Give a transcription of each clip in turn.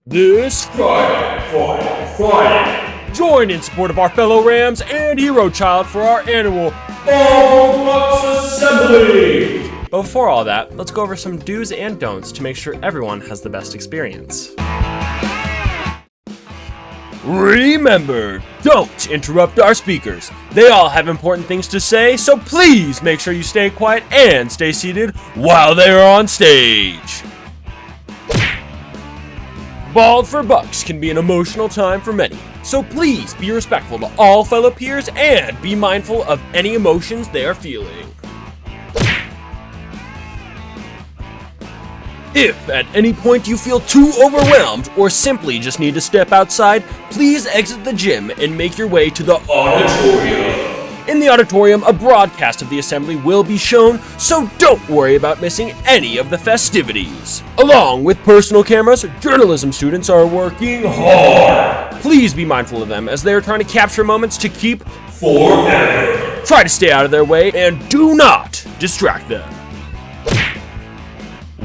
This Friday, join in support of our fellow Rams and Hero Child for our annual Bald Bucks Assembly! But before all that, let's go over some do's and don'ts to make sure everyone has the best experience. Remember, don't interrupt our speakers. They all have important things to say, so please make sure you stay quiet and stay seated while they are on stage. Bald for Bucks can be an emotional time for many, so please be respectful to all fellow peers and be mindful of any emotions they are feeling. If at any point you feel too overwhelmed or simply just need to step outside, please exit the gym and make your way to the auditorium. In the auditorium, a broadcast of the assembly will be shown, so don't worry about missing any of the festivities. Along with personal cameras, journalism students are working hard. Please be mindful of them as they are trying to capture moments to keep forever. Try to stay out of their way and do not distract them.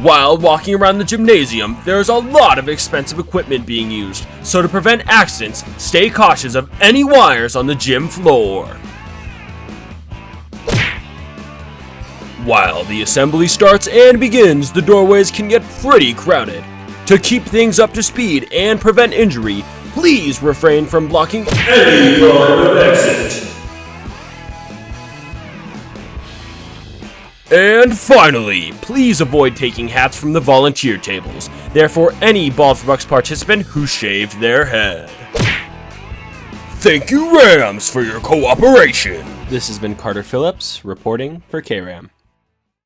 While walking around the gymnasium, there's a lot of expensive equipment being used, so to prevent accidents, stay cautious of any wires on the gym floor. While the assembly starts and begins, the doorways can get pretty crowded. To keep things up to speed and prevent injury, please refrain from blocking any part of exit. And finally, please avoid taking hats from the volunteer tables. Therefore, any Bald for Bucks participant who shaved their head. Thank you, Rams, for your cooperation. This has been Carter Phillips reporting for KRAM.